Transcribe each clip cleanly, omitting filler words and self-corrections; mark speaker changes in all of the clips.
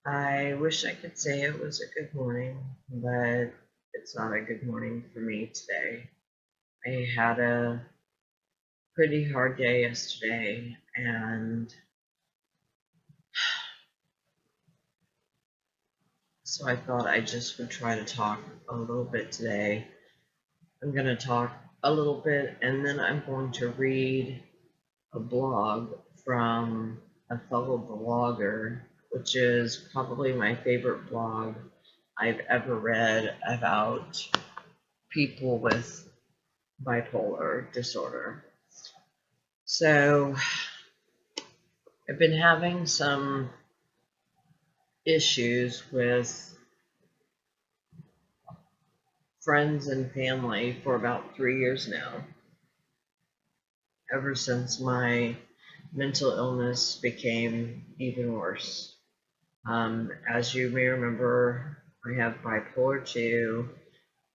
Speaker 1: I wish I could say it was a good morning, but it's not a good morning for me today. I had a pretty hard day yesterday, and so I thought I just would try to talk a little bit today. I'm going to talk a little bit, and then I'm going to read a blog from a fellow blogger, which is probably my favorite blog I've ever read about people with bipolar disorder. So I've been having some issues with friends and family for about 3 years now, ever since my mental illness became even worse. As you may remember, I have bipolar 2,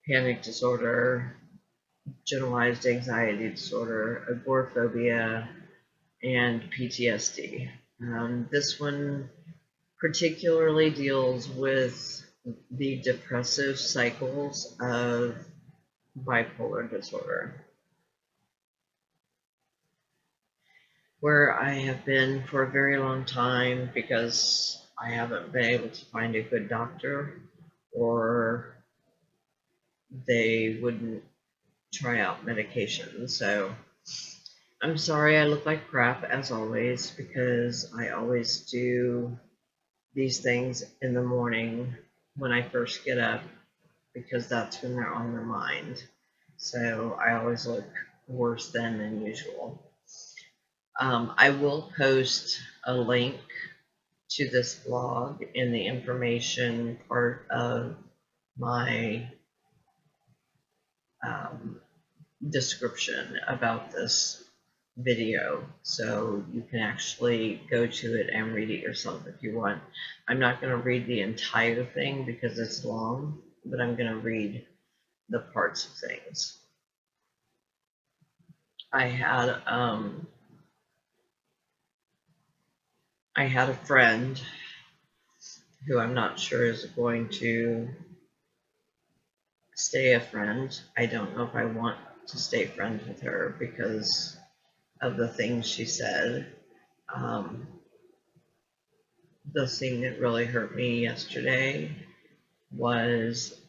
Speaker 1: panic disorder, generalized anxiety disorder, agoraphobia, and PTSD. This one particularly deals with the depressive cycles of bipolar disorder, where I have been for a very long time because I haven't been able to find a good doctor, or they wouldn't try out medication. So I'm sorry I look like crap as always, because I always do these things in the morning when I first get up, because that's when they're on their mind. So I always look worse than usual. I will post a link to this blog in the information part of my description about this video, so you can actually go to it and read it yourself if you want. I'm not going to read the entire thing because it's long, but I'm going to read the parts of things. I had a friend who I'm not sure is going to stay a friend. I don't know if I want to stay friends with her because of the things she said. The thing that really hurt me yesterday was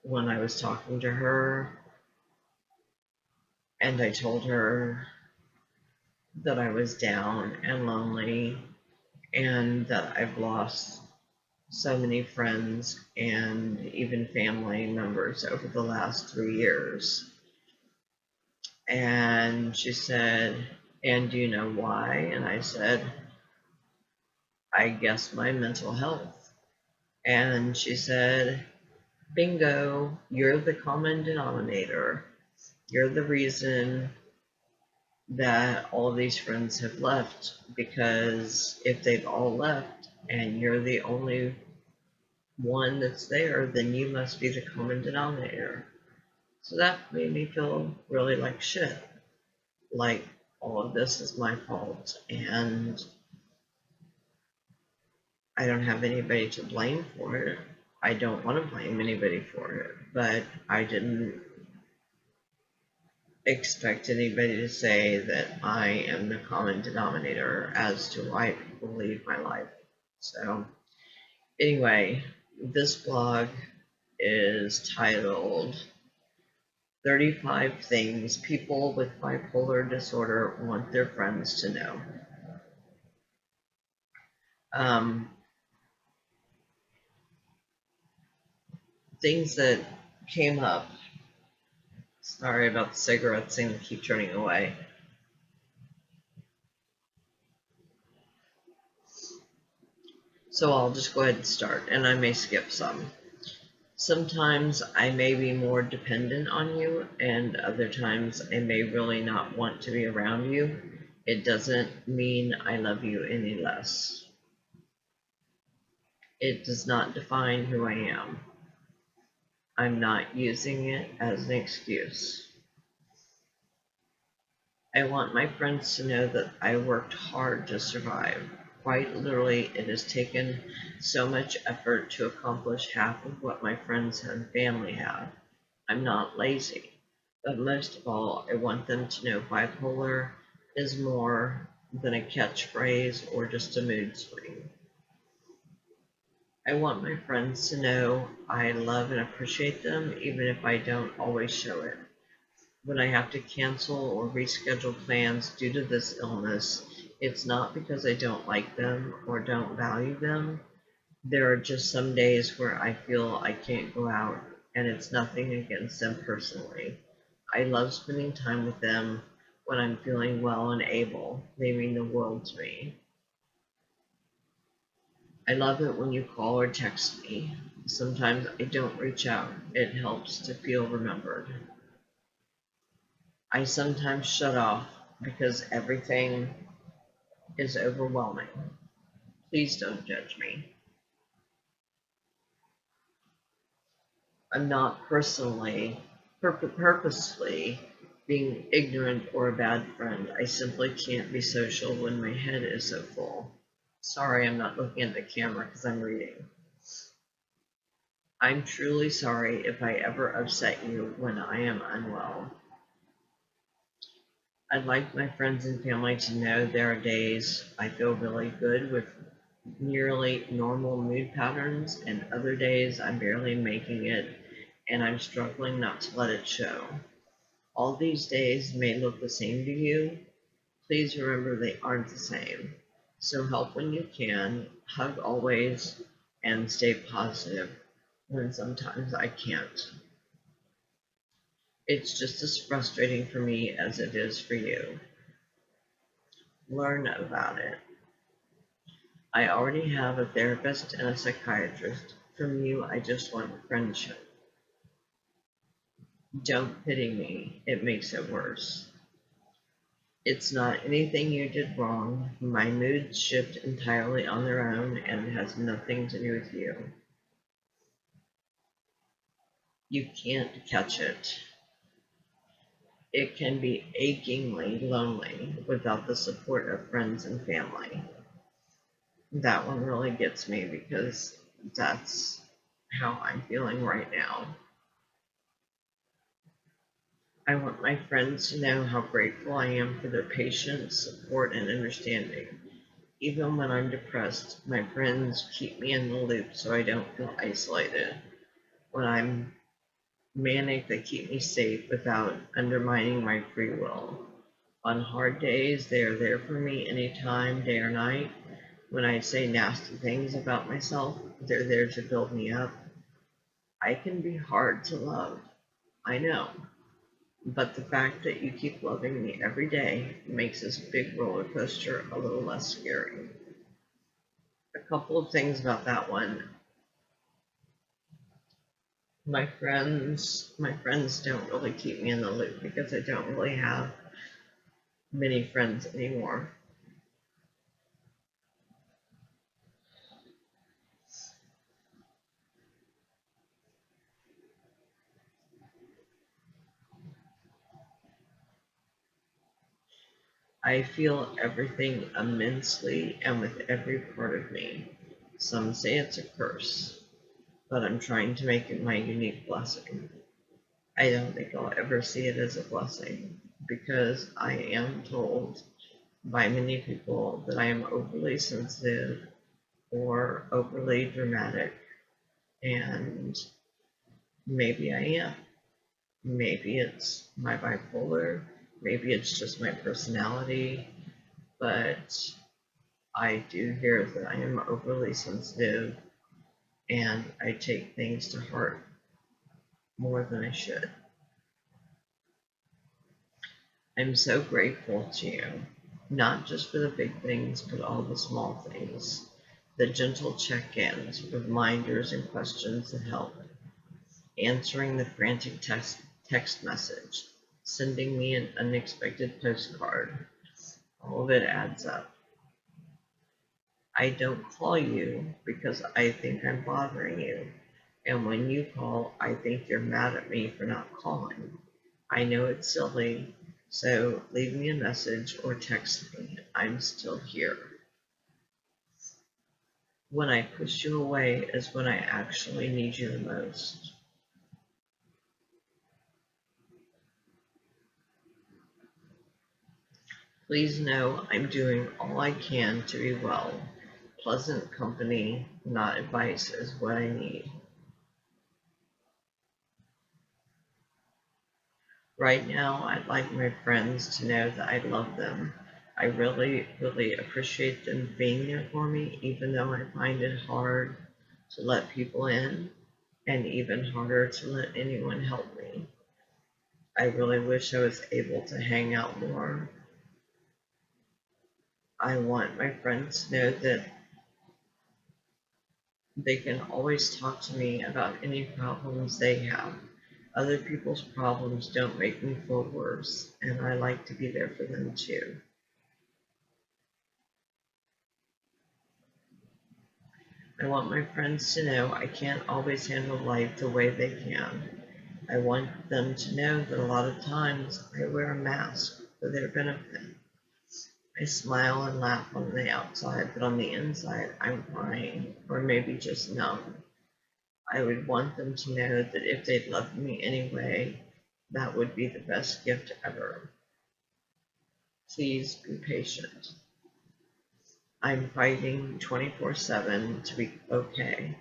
Speaker 1: when I was talking to her and I told her that I was down and lonely and that I've lost so many friends and even family members over the last 3 years. And she said, "And do you know why?" And I said, "I guess my mental health." And she said, "Bingo, you're the common denominator. You're the reason that all of these friends have left, because if they've all left and you're the only one that's there, then you must be the common denominator." So that made me feel really like shit. Like all of this is my fault and I don't have anybody to blame for it. I don't want to blame anybody for it, but I didn't expect anybody to say that I am the common denominator as to why people leave my life. So anyway, this blog is titled 35 Things People with Bipolar Disorder Want Their Friends to Know. Things that came up. Sorry about the cigarettes, seem to keep turning away. So I'll just go ahead and start, and I may skip some. Sometimes I may be more dependent on you, and other times I may really not want to be around you. It doesn't mean I love you any less. It does not define who I am. I'm not using it as an excuse. I want my friends to know that I worked hard to survive. Quite literally, it has taken so much effort to accomplish half of what my friends and family have. I'm not lazy, but most of all, I want them to know bipolar is more than a catchphrase or just a mood swing. I want my friends to know I love and appreciate them, even if I don't always show it. When I have to cancel or reschedule plans due to this illness, it's not because I don't like them or don't value them. There are just some days where I feel I can't go out, and it's nothing against them personally. I love spending time with them when I'm feeling well and able. They mean the world to me. I love it when you call or text me. Sometimes I don't reach out. It helps to feel remembered. I sometimes shut off because everything is overwhelming. Please don't judge me. I'm not purposely being ignorant or a bad friend. I simply can't be social when my head is so full. Sorry, I'm not looking at the camera because I'm reading. I'm truly sorry if I ever upset you when I am unwell. I'd like my friends and family to know there are days I feel really good with nearly normal mood patterns, and other days I'm barely making it and I'm struggling not to let it show. All these days may look the same to you. Please remember they aren't the same. So help when you can, hug always, and stay positive when sometimes I can't. It's just as frustrating for me as it is for you. Learn about it. I already have a therapist and a psychiatrist. From you, I just want friendship. Don't pity me, it makes it worse. It's not anything you did wrong. My moods shift entirely on their own and it has nothing to do with you. You can't catch it. It can be achingly lonely without the support of friends and family. That one really gets me because that's how I'm feeling right now. I want my friends to know how grateful I am for their patience, support, and understanding. Even when I'm depressed, my friends keep me in the loop so I don't feel isolated. When I'm manic, they keep me safe without undermining my free will. On hard days, they are there for me anytime, day or night. When I say nasty things about myself, they're there to build me up. I can be hard to love, I know, but the fact that you keep loving me every day makes this big roller coaster a little less scary. A couple of things about that one. My friends don't really keep me in the loop because I don't really have many friends anymore. I feel everything immensely and with every part of me. Some say it's a curse, but I'm trying to make it my unique blessing. I don't think I'll ever see it as a blessing because I am told by many people that I am overly sensitive or overly dramatic, and maybe I am. Maybe it's my bipolar, maybe it's just my personality, but I do hear that I am overly sensitive and I take things to heart more than I should. I'm so grateful to you, not just for the big things, but all the small things, the gentle check-ins, reminders, and questions that help, answering the frantic text message, sending me an unexpected postcard. All of it adds up. I don't call you because I think I'm bothering you. And when you call, I think you're mad at me for not calling. I know it's silly, so leave me a message or text me. I'm still here. when I push you away is when I actually need you the most. Please know I'm doing all I can to be well. Pleasant company, not advice, is what I need. Right now, I'd like my friends to know that I love them. I really, really appreciate them being there for me, even though I find it hard to let people in and even harder to let anyone help me. I really wish I was able to hang out more. I want my friends to know that they can always talk to me about any problems they have. Other people's problems don't make me feel worse, and I like to be there for them too. I want my friends to know I can't always handle life the way they can. I want them to know that a lot of times I wear a mask for their benefit. I smile and laugh on the outside, but on the inside I'm crying, or maybe just numb. I would want them to know that if they loved me anyway, that would be the best gift ever. Please be patient. I'm fighting 24/7 to be okay.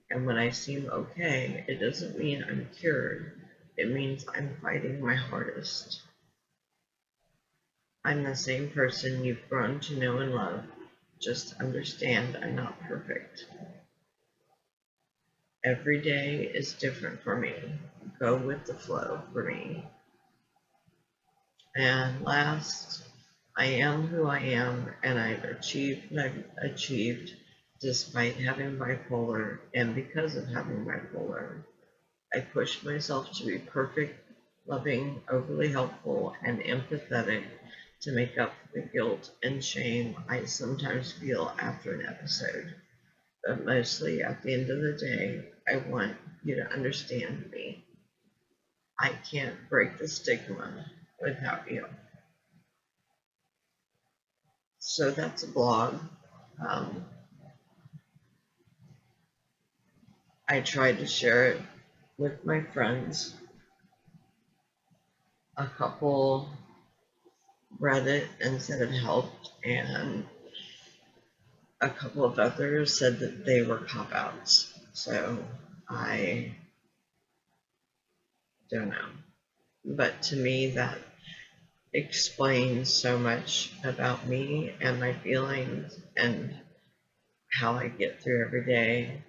Speaker 1: And when I seem okay, it doesn't mean I'm cured. It means I'm fighting my hardest. I'm the same person you've grown to know and love. Just understand I'm not perfect. Every day is different for me. Go with the flow for me. And last, I am who I am, and I've achieved what I've achieved despite having bipolar and because of having bipolar. I push myself to be perfect, loving, overly helpful, and empathetic to make up for the guilt and shame I sometimes feel after an episode. But mostly at the end of the day, I want you to understand me. I can't break the stigma without you. So that's a blog. Um, I tried to share it with my friends. A couple read it and said it helped, and a couple of others said that they were cop outs. So I don't know. But to me, that explains so much about me and my feelings and how I get through every day.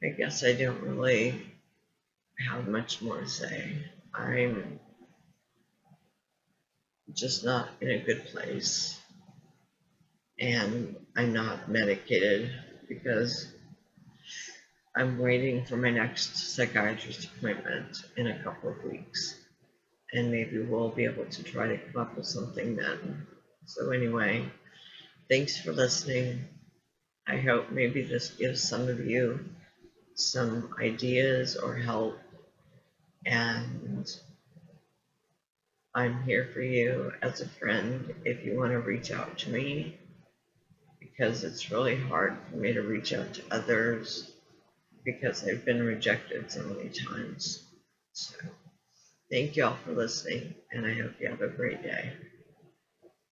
Speaker 1: I guess I don't really have much more to say. I'm just not in a good place, and I'm not medicated because I'm waiting for my next psychiatrist appointment in a couple of weeks, and maybe we'll be able to try to come up with something then. So anyway, thanks for listening. I hope maybe this gives some of you some ideas or help, and I'm here for you as a friend if you want to reach out to me, because it's really hard for me to reach out to others because I've been rejected so many times. So thank you all for listening, and I hope you have a great day.